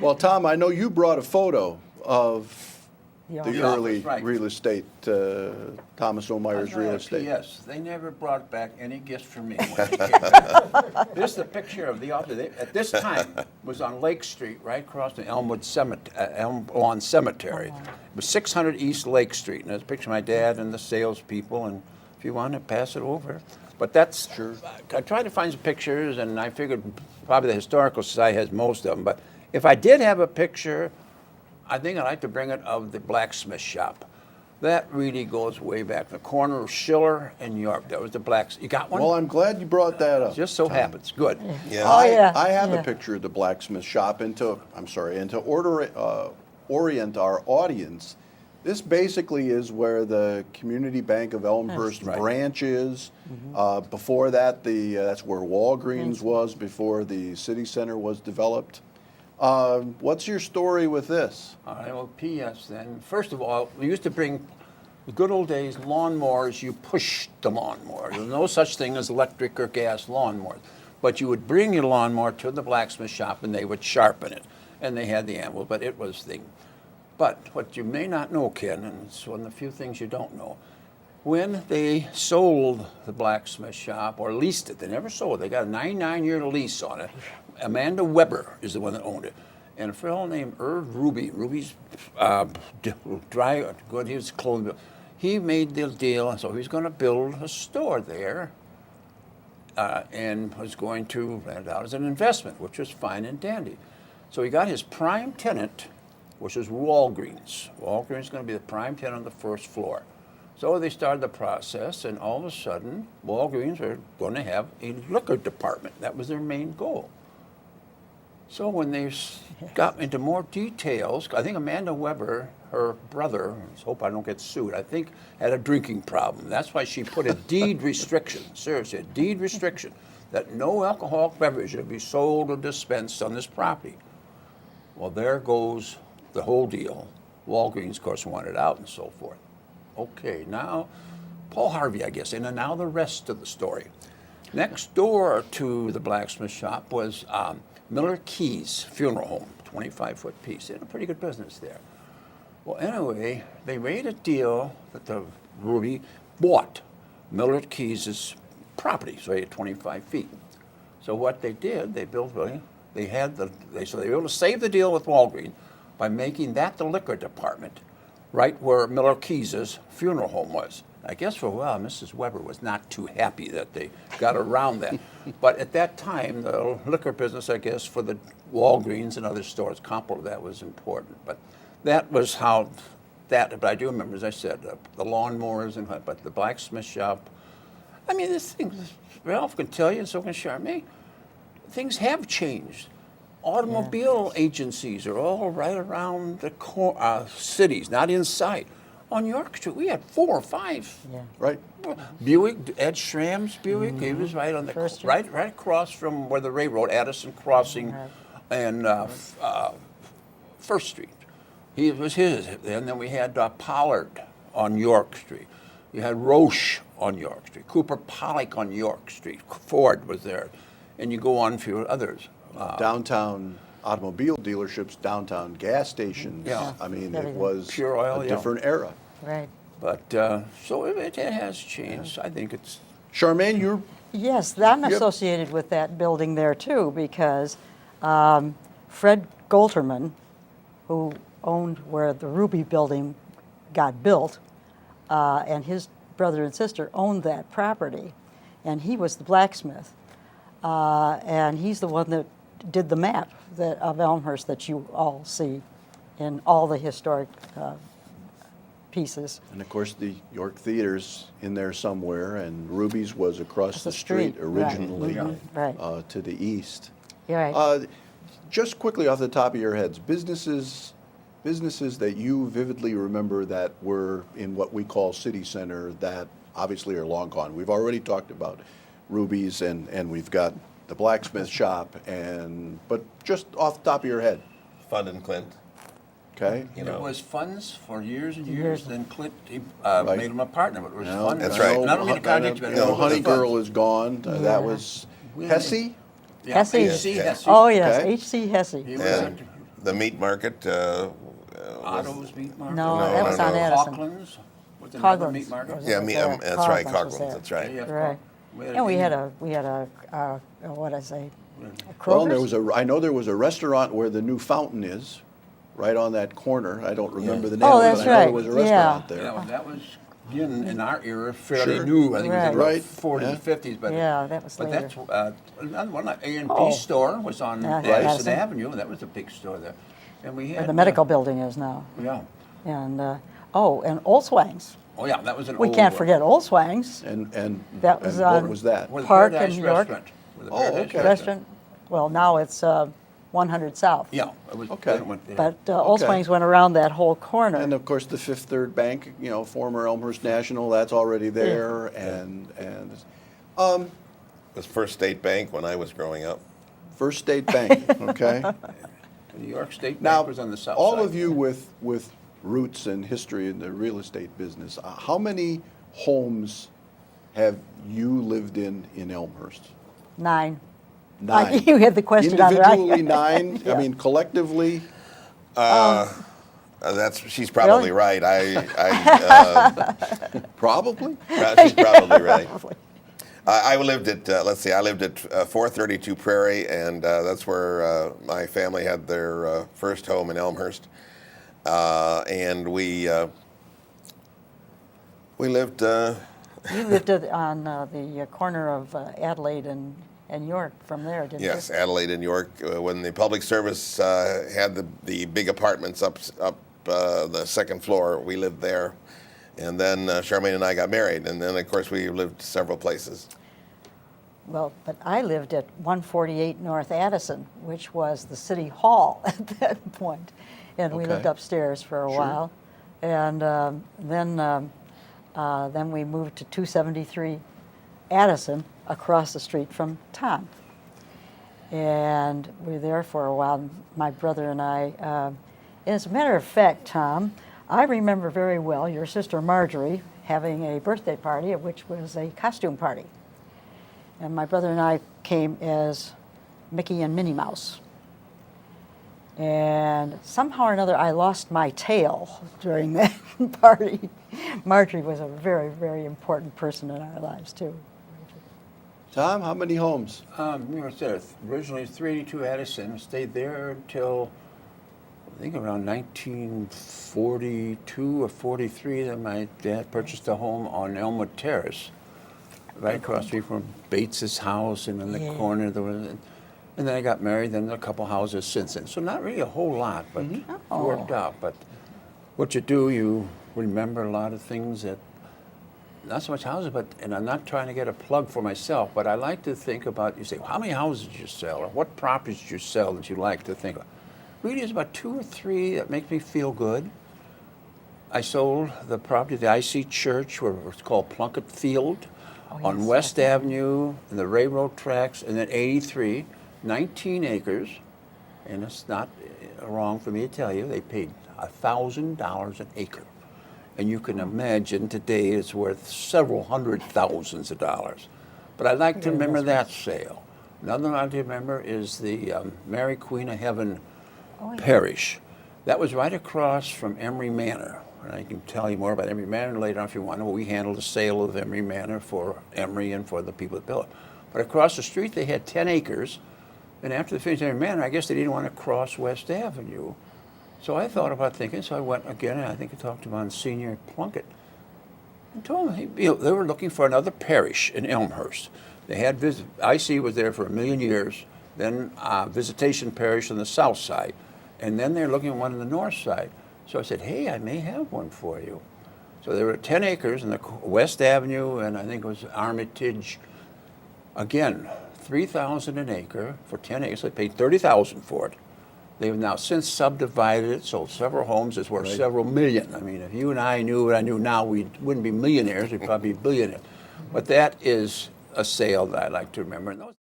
Well, Tom, I know you brought a photo of The the office, early right. real estate, Thomas O'Meyer's real estate. Yes, they never brought back any gifts for me when they came back. This is the picture of the office. At this time, it was on Lake Street, right across from Elmwood Cemetery, Elm Lawn Cemetery. It was 600 East Lake Street, and there's a picture of my dad and the salespeople, and if you want to pass it over. But that's, Sure. I tried to find some pictures, and I figured probably the Historical Society has most of them, but if I did have a picture, I think I'd like to bring it of the blacksmith shop. That really goes way back. The corner of Schiller and York. That was the blacksmith. You got one? Well, I'm glad you brought that up. Just so happens. Good. Yeah. Oh, yeah. I have yeah. a picture of the blacksmith shop, and to orient our audience, this basically is where the Community Bank of Elmhurst Right. branch is. Before that, that's where Walgreens was before the city center was developed. What's your story with this? All right, well, P.S. then. First of all, we used to bring, the good old days, lawnmowers, you pushed the lawnmower. There was no such thing as electric or gas lawnmowers. But you would bring your lawnmower to the blacksmith shop and they would sharpen it. And they had the anvil, but it was the... But what you may not know, Ken, and it's one of the few things you don't know, when they sold the blacksmith shop, or leased it, they never sold it, they got a 99-year lease on it. Amanda Weber is the one that owned it. And a fellow named Irv Ruby, Ruby's dry good, he was clothing, he made the deal, so he's going to build a store there and was going to rent it out as an investment, which was fine and dandy. So he got his prime tenant, which is Walgreens. Walgreens is going to be the prime tenant on the first floor. So they started the process, and all of a sudden, Walgreens are going to have a liquor department. That was their main goal. So when they got into more details, I think Amanda Weber, her brother, let's hope I don't get sued, I think had a drinking problem. That's why she put a deed restriction, seriously, a deed restriction, that no alcoholic beverage should be sold or dispensed on this property. Well, there goes the whole deal. Walgreens, of course, wanted out and so forth. Okay, now, Paul Harvey, I guess, and then now the rest of the story. Next door to the blacksmith shop was Miller Keys Funeral Home, 25-foot piece. They had a pretty good business there. Well, anyway, they made a deal that the Ruby bought Miller Keys' property, so they had 25 feet. So what they did, they built, they had the, so they were able to save the deal with Walgreens by making that the liquor department, right where Miller Keys' funeral home was. I guess for a while, Mrs. Weber was not too happy that they got around that. But at that time, the liquor business, I guess, for the Walgreens and other stores comparable to that was important. But that was how that, but I do remember, as I said, the lawnmowers and what, but the blacksmith shop. I mean, this thing, Ralph can tell you, and so can Charmaine, things have changed. Automobile agencies are all right around the cities, not inside. On York Street, we had 4 or 5. Yeah. Right? Buick, Ed Schramm's Buick, he was right on the First Street. right across from where the railroad, Addison Crossing, and First Street. He was his. And then we had Pollard on York Street. You had Roche on York Street, Cooper Pollock on York Street, Ford was there, and you go on a few others. Downtown automobile dealerships, downtown gas stations. Yeah. I mean, it Everything. was Pure oil, a yeah. different era. Right. But so it has changed. I think it's Charmaine, you're Yes, I'm Yep. associated with that building there too because Fred Golterman, who owned where the Ruby building got built, and his brother and sister owned that property, and he was the blacksmith, and he's the one that did the map of Elmhurst that you all see in all the historic pieces. and of course the York Theater's in there somewhere, and Ruby's was across the street right. originally, Right. to the east. Yeah, right. Just quickly off the top of your heads, businesses that you vividly remember that were in what we call city center that obviously are long gone. We've already talked about Ruby's and we've got the blacksmith shop, but just off the top of your head, Fun and Clint. okay? You There know, was funds for years and years. Years. Then Clint Right. made him a partner, but it was No, fun. That's I right. know Not only the contract, but you know, it was Honey fun. Girl is gone. That was We- Hesse. Yeah, Hesse. H.C. Yeah. Hesse. Oh, yes, Okay. H.C. Hesse. He was Yeah. the meat market. Otto's Meat Market? No, No, that was no, on no. Addison. Coughlin's? Was another Coughlin's meat market? was Yeah, there. that's right, Coughlin's was Coughlin's, there. that's right. Yeah, Right. we had And we had Indian- what I say, a Well, and Kroger's? I know there was a restaurant where the new fountain is, right on that corner. I don't remember Yeah. the name Oh, of it, that's but I know there right. was a Yeah. restaurant there. That was, again, in our era, fairly Sure. new. I think it was in the Right. 40s Yeah. and 50s. But, Yeah, that was but later. that's another one. A&P Oh. store was on Yeah, Addison Addison. Avenue. That was a big store there. And we Where had the medical building is now. Yeah. And, and Olswang's. Oh yeah, that was an We old can't one. forget Olswang's. And That was and what on- was that? Where the Park Paradise in York. Restaurant. Where the Oh, Paradise okay. Restaurant, well, now it's 100 South. Yeah, it was. Okay. It went there. But Olswang's went around that whole corner. And of course, the Fifth Third Bank, former Elmhurst National, that's already there. And It was First State Bank when I was growing up. First State Bank, okay? New York State Now, Bank was on the south all side. of you with roots and history in the real estate business, how many homes have you lived in Elmhurst? 9. 9. You had the question on there. Individually 9. Yeah. I mean, collectively. She's probably Really? right. Probably. She's probably right. I lived at, I lived at 432 Prairie, and that's where my family had their first home in Elmhurst. And we lived, You lived on the corner of Adelaide and York from there, didn't you? yes, Adelaide and York, when the public service had the big apartments up the second floor, we lived there. And then Charmaine and I got married, and then, of course, we lived several places. Well, but I lived at 148 North Addison, which was the city hall at that point. And we Okay. lived upstairs for a Sure. while. And then we moved to 273 Addison across the street from Tom. And we were there for a while, my brother and I. As a matter of fact, Tom, I remember very well your sister Marjorie having a birthday party, which was a costume party. And my brother and I came as Mickey and Minnie Mouse. And somehow or another, I lost my tail during that party. Marjorie was a very, very important person in our lives, too. Tom, how many homes? I said, originally 382 Addison. Stayed there until, I think, around 1942 or 43. Then my dad purchased a home on Elmwood Terrace, right across the street from Bates's house, and in the Yeah. corner there was. And then I got married. Then a couple houses since then. So not really a whole lot, but it worked out. But what you do, you remember a lot of things that. Not so much houses, but, and I'm not trying to get a plug for myself, but I like to think about, you say, well, how many houses did you sell, or what properties did you sell that you like to think of? Really, it's about 2 or 3 that make me feel good. I sold the property, the IC Church, where it's called Plunkett Field, on yes, West okay. Avenue, in the railroad tracks, and then 83, 19 acres, and it's not wrong for me to tell you, they paid $1,000 an acre. And you can imagine today it's worth several hundred thousands of dollars. But I like to remember that sale. Another one I like to remember is the Mary Queen of Heaven Parish. That was right across from Emery Manor. And I can tell you more about Emery Manor later on if you want to. We handled the sale of Emery Manor for Emery and for the people that built it. But across the street they had 10 acres. And after they finished Emery Manor, I guess they didn't want to cross West Avenue. So I thought about thinking, so I went again, and I think I talked to Monsignor Plunkett. And told him they were looking for another parish in Elmhurst. They had IC was there for 1,000,000 years, then Visitation Parish on the south side, and then they're looking at one on the north side. So I said, hey, I may have one for you. So there were 10 acres in the West Avenue, and I think it was Armitage. Again, $3,000 an acre for 10 acres. They paid $30,000 for it. They've now since subdivided it, sold several homes. It's worth several million. I mean, if you and I knew what I knew now, we wouldn't be millionaires. We'd probably be billionaires. But that is a sale that I like to remember. And those